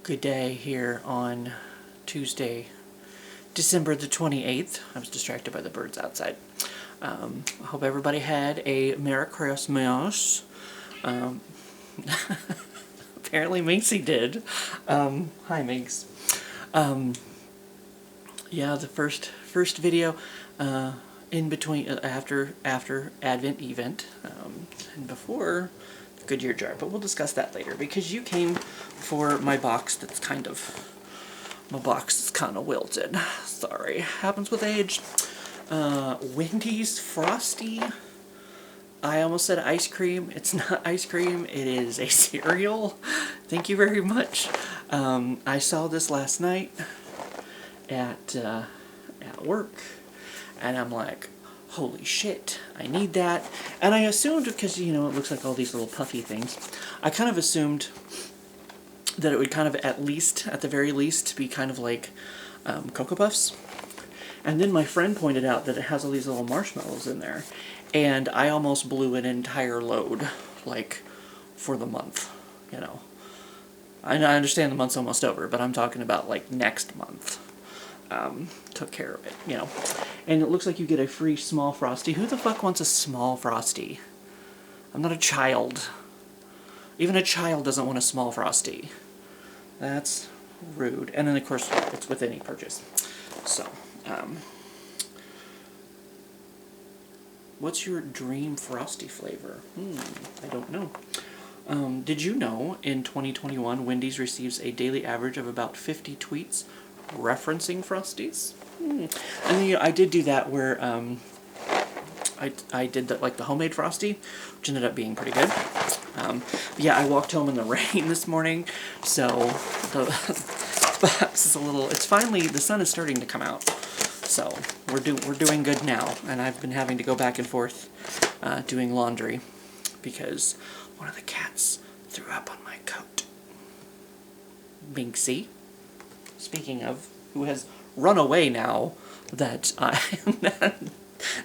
Good day here on Tuesday, December the 28th. I was distracted by the birds outside. I hope everybody had a Merry Christmas. Apparently Macy did. Hi Minx. Yeah, the first video in between after Advent event and before the Goodyear jar, but we'll discuss that later because you came for my box that's kind of wilted. Sorry, happens with age. Wendy's Frosty. I almost said ice cream. It's not ice cream. It is a cereal. Thank you very much. I saw this last night at work, and I'm like, holy shit, I need that. And I assumed, because, you know, it looks like all these little puffy things, I kind of assumed that it would kind of at the very least, be kind of like Cocoa Puffs. And then my friend pointed out that it has all these little marshmallows in there, and I almost blew an entire load, like, for the month, you know. I understand the month's almost over, but I'm talking about, like, next month. Took care of it, you know. And it looks like you get a free small Frosty. Who the fuck wants a small Frosty? I'm not a child. Even a child doesn't want a small Frosty. That's rude. And then, of course, it's with any purchase. So, what's your dream Frosty flavor? I don't know. Did you know in 2021 Wendy's receives a daily average of about 50 tweets referencing Frosties? And then, you know, I did do that where I did that, like the homemade Frosty, which ended up being pretty good. Yeah, I walked home in the rain this morning, so the box is a little. It's finally, the sun is starting to come out, so we're doing good now. And I've been having to go back and forth doing laundry because one of the cats threw up on my coat. Binksy. Speaking of, who has run away now that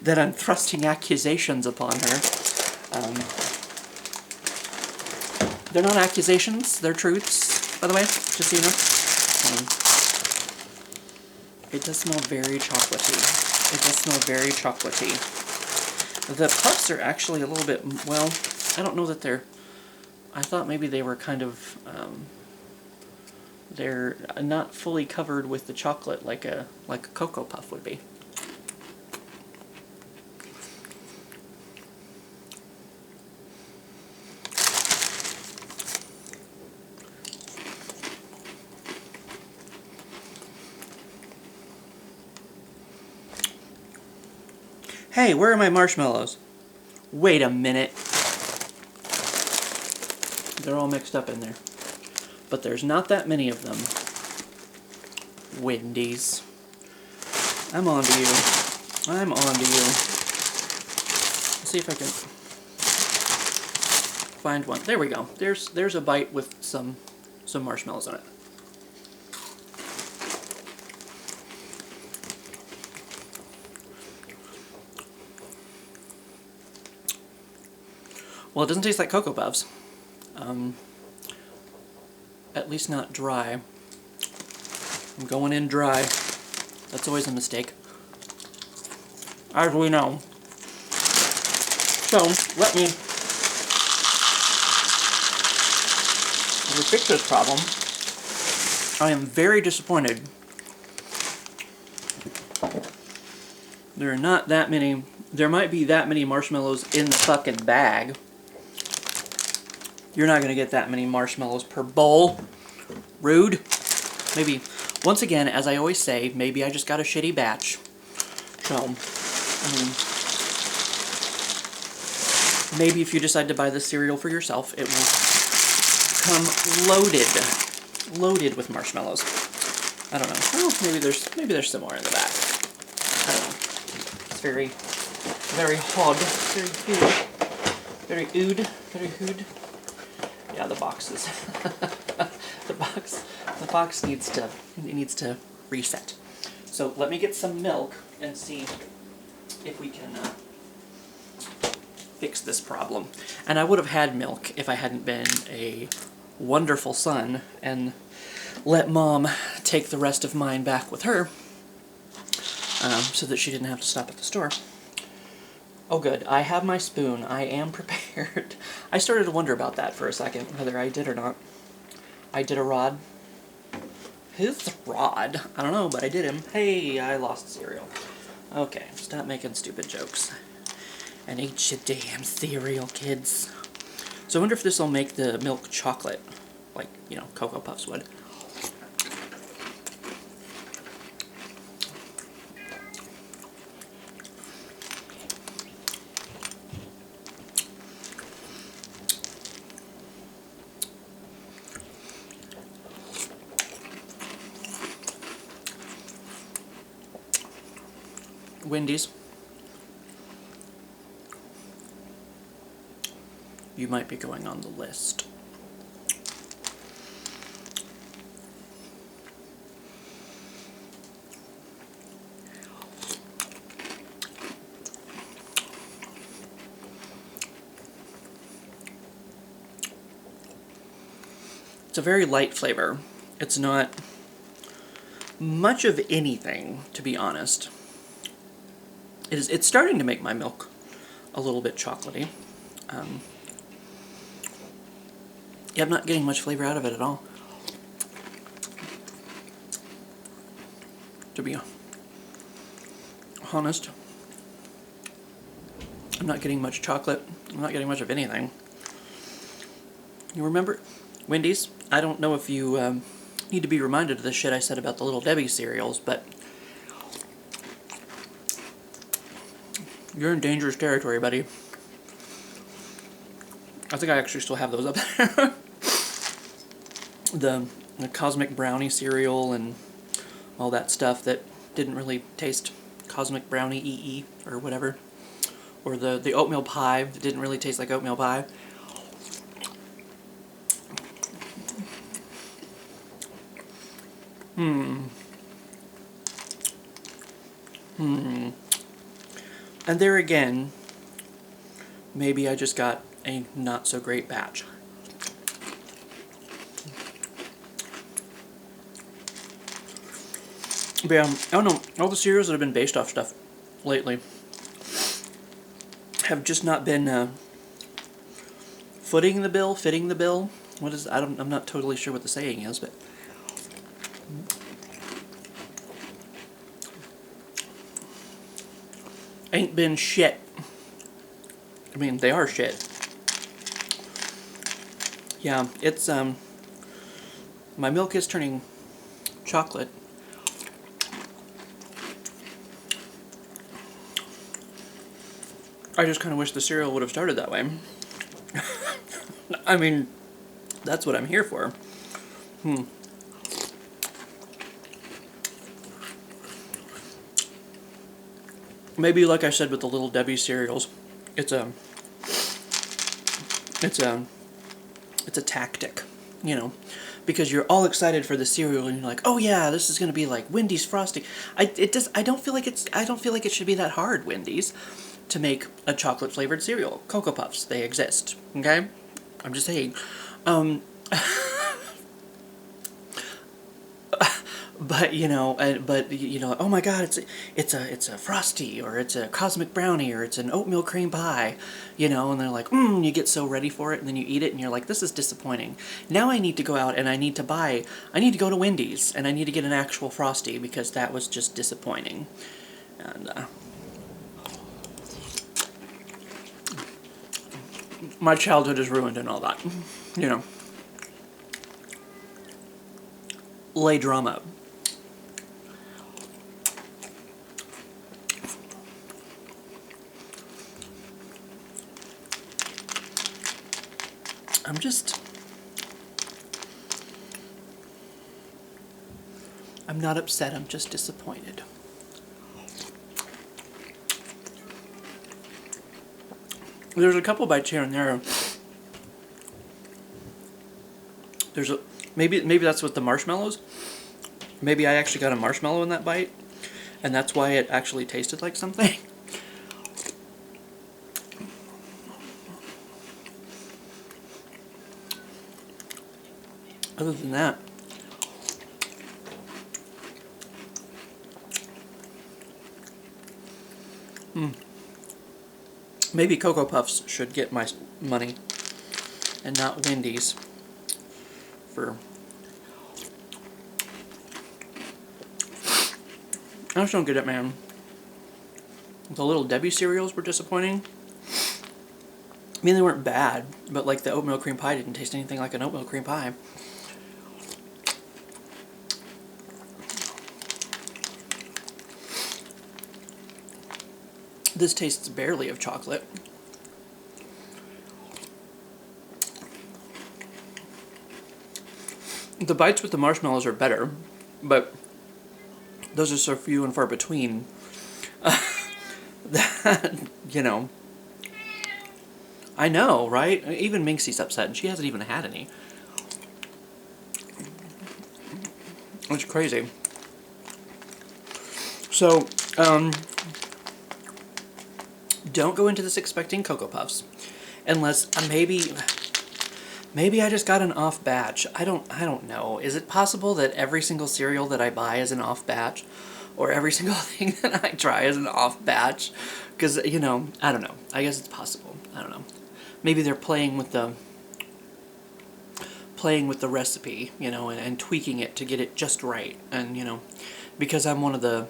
that I'm thrusting accusations upon her. They're not accusations, they're truths, by the way, just so you know. It does smell very chocolatey. It does smell very chocolatey. The puffs are actually a little bit, well, I don't know that they're, I thought maybe they were kind of, they're not fully covered with the chocolate like a Cocoa Puff would be. Hey, where are my marshmallows? Wait a minute. They're all mixed up in there. But there's not that many of them. Wendy's. I'm on to you. I'm on to you. Let's see if I can find one. There we go. There's a bite with some marshmallows on it. Well, it doesn't taste like Cocoa Puffs. At least not dry. I'm going in dry. That's always a mistake, as we know. So, let me fix this problem. I am very disappointed. There are not that many. There might be that many marshmallows in the fucking bag. You're not going to get that many marshmallows per bowl. Rude. Maybe, once again, as I always say, maybe I just got a shitty batch. So, maybe if you decide to buy this cereal for yourself, it will come loaded with marshmallows. I don't know. Oh, maybe there's some more in the back. I don't know. It's very hod, very ood, very hood. Yeah, the box is the box needs to reset. So let me get some milk and see if we can fix this problem. And I would have had milk if I hadn't been a wonderful son and let Mom take the rest of mine back with her, so that she didn't have to stop at the store. Oh good, I have my spoon. I am prepared. I started to wonder about that for a second, whether I did or not. I did a rod. His rod? I don't know, but I did him. Hey, I lost cereal. Okay, stop making stupid jokes. And eat your damn cereal, kids. So I wonder if this will make the milk chocolate, like, you know, Cocoa Puffs would. Wendy's. You might be going on the list. It's a very light flavor. It's not much of anything, to be honest. It's starting to make my milk a little bit chocolatey. Yeah, I'm not getting much flavor out of it at all. To be honest, I'm not getting much chocolate. I'm not getting much of anything. You remember Wendy's? I don't know if you need to be reminded of the shit I said about the Little Debbie cereals, but you're in dangerous territory, buddy. I think I actually still have those up there. the Cosmic Brownie cereal and all that stuff that didn't really taste Cosmic Brownie EE or whatever. Or the oatmeal pie that didn't really taste like oatmeal pie. And there again, maybe I just got a not so great batch. But yeah, I don't know, all the cereals that have been based off stuff lately have just not been fitting the bill. What is, I'm not totally sure what the saying is, but ain't been shit. I mean, they are shit. Yeah, it's, my milk is turning chocolate. I just kind of wish the cereal would have started that way. I mean, that's what I'm here for. Maybe like I said with the Little Debbie cereals, it's a tactic, you know, because you're all excited for the cereal and you're like, oh yeah, this is gonna be like Wendy's Frosty. I don't feel like it should be that hard, Wendy's, to make a chocolate flavored cereal. Cocoa Puffs, they exist. Okay, I'm just saying. But you know, oh my God, it's a Frosty, or it's a Cosmic Brownie, or it's an oatmeal cream pie, you know, and they're like, you get so ready for it, and then you eat it, and you're like, this is disappointing. Now I need to go out and I need to go to Wendy's, and I need to get an actual Frosty, because that was just disappointing. And my childhood is ruined and all that, you know. Lay drama. I'm not upset, I'm just disappointed. There's a couple bites here and there. Maybe that's with the marshmallows. Maybe I actually got a marshmallow in that bite, and that's why it actually tasted like something. Other than that, Maybe Cocoa Puffs should get my money and not Wendy's for... I just don't get it, man. The Little Debbie cereals were disappointing. I mean, they weren't bad, but like the oatmeal cream pie didn't taste anything like an oatmeal cream pie. This tastes barely of chocolate. The bites with the marshmallows are better, but those are so few and far between that, you know. I know, right? Even Minxie's upset, and she hasn't even had any. It's crazy. So, don't go into this expecting Cocoa Puffs, unless maybe I just got an off batch. I don't know. Is it possible that every single cereal that I buy is an off batch, or every single thing that I try is an off batch? Because, you know, I don't know. I guess it's possible. I don't know. Maybe they're playing with the recipe, you know, and tweaking it to get it just right. And, you know, because I'm one of the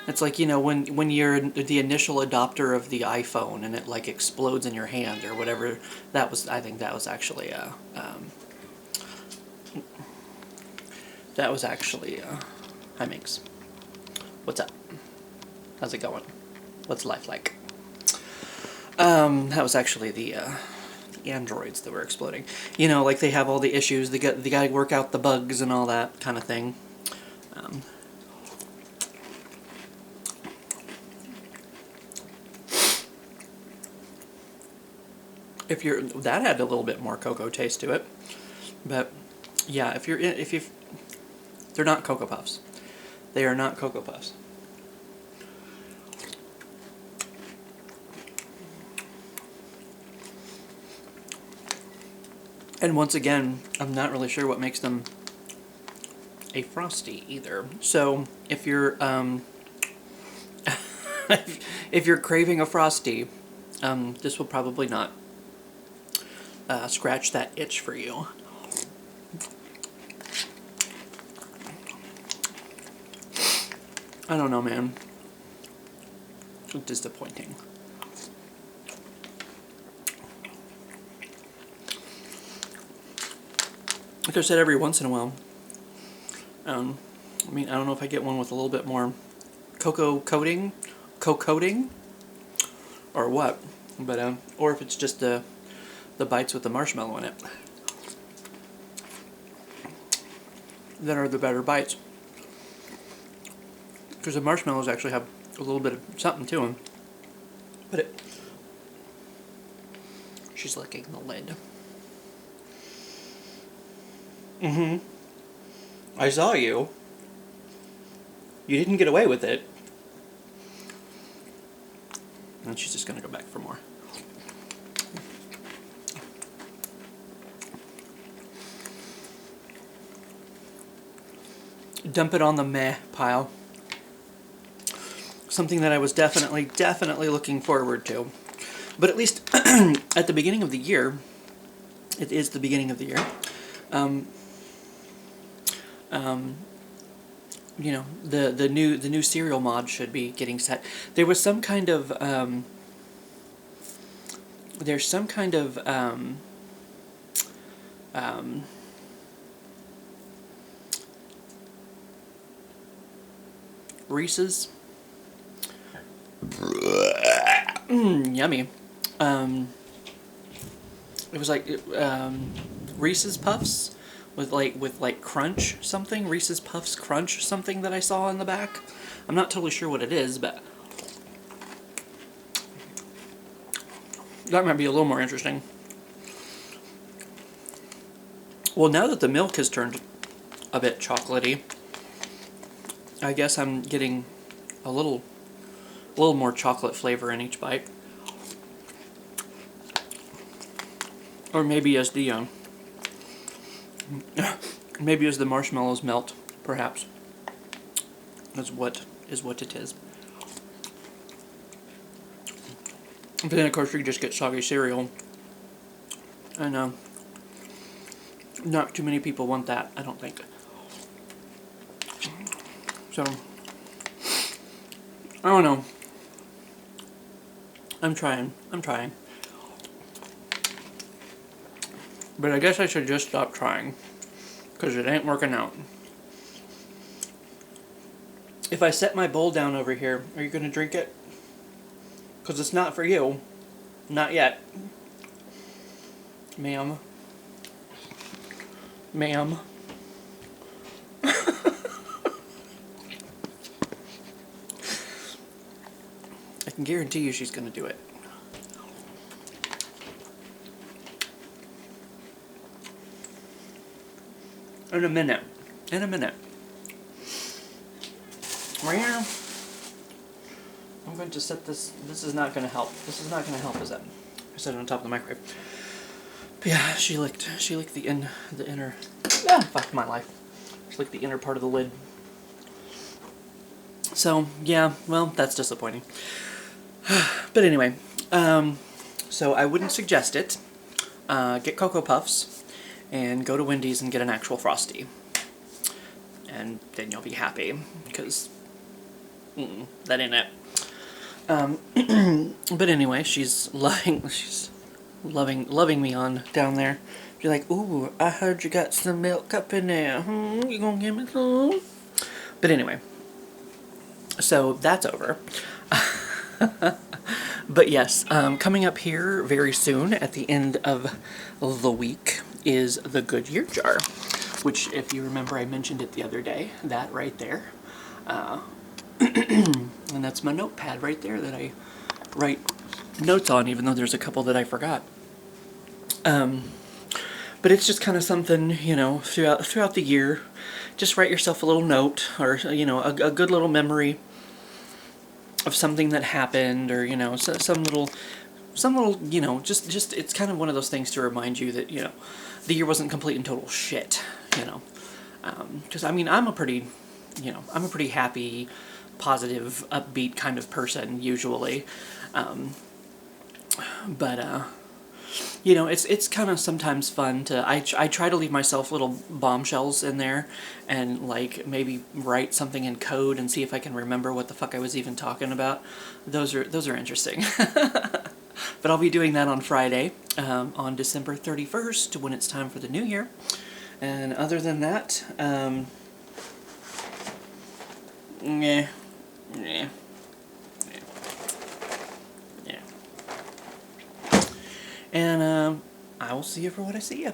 it's like, you know, when you're the initial adopter of the iPhone and it like explodes in your hand or whatever. I think that was actually hi Minx. What's up? How's it going? What's life like? That was actually the androids that were exploding. You know, like they have all the issues. They gotta work out the bugs and all that kind of thing. That had a little bit more cocoa taste to it, but yeah, they're not Cocoa Puffs. They are not Cocoa Puffs. And once again, I'm not really sure what makes them a Frosty either. So if you're if you're craving a Frosty, this will probably not scratch that itch for you. I don't know, man. It's disappointing. Like I said, every once in a while. I mean, I don't know if I get one with a little bit more cocoa coating, or what, but or if it's just the bites with the marshmallow in it that are the better bites. Because the marshmallows actually have a little bit of something to them. But she's licking the lid. I saw you. You didn't get away with it. And she's just gonna go back for more. Dump it on the meh pile. Something that I was definitely looking forward to. But at least at the beginning of the year, it is the beginning of the year, you know, the new cereal mod should be getting set. There was some kind of there's some kind of Reese's. Yummy. It was like Reese's Puffs with like crunch something. Reese's Puffs crunch something that I saw in the back. I'm not totally sure what it is, but that might be a little more interesting. Well, now that the milk has turned a bit chocolatey, I guess I'm getting a little more chocolate flavor in each bite. Or maybe as the marshmallows melt, perhaps. That's what it is. But then, of course, you just get soggy cereal. And, not too many people want that, I don't think. So, I don't know. I'm trying. But I guess I should just stop trying, because it ain't working out. If I set my bowl down over here, are you going to drink it? Because it's not for you. Not yet. Ma'am. Ma'am. I can guarantee you she's going to do it. In a minute. Right, I'm going to set this. This is not going to help. Is it? I set it on top of the microwave. But yeah, she licked the inner. Ah, fuck my life. She licked the inner part of the lid. So yeah, well, that's disappointing. But anyway, so I wouldn't suggest it. Get Cocoa Puffs and go to Wendy's and get an actual Frosty. And then you'll be happy, because that ain't it. But anyway, she's loving me on down there. She's like, ooh, I heard you got some milk up in there. You gonna give me some? But anyway, so that's over. But yes, coming up here very soon at the end of the week is the Goodyear jar, which, if you remember, I mentioned it the other day. That right there. And that's my notepad right there that I write notes on, even though there's a couple that I forgot. But it's just kind of something, you know, throughout the year. Just write yourself a little note, or, you know, a good little memory of something that happened, or, you know, some little, you know, just it's kind of one of those things to remind you that, you know, the year wasn't complete and total shit, you know. Because, I mean, I'm a pretty happy, positive, upbeat kind of person, usually. But you know, it's kind of sometimes fun to, I try to leave myself little bombshells in there, and, like, maybe write something in code and see if I can remember what the fuck I was even talking about. Those are interesting. But I'll be doing that on Friday, on December 31st, when it's time for the new year. And other than that, yeah. And I will see you for what I see you.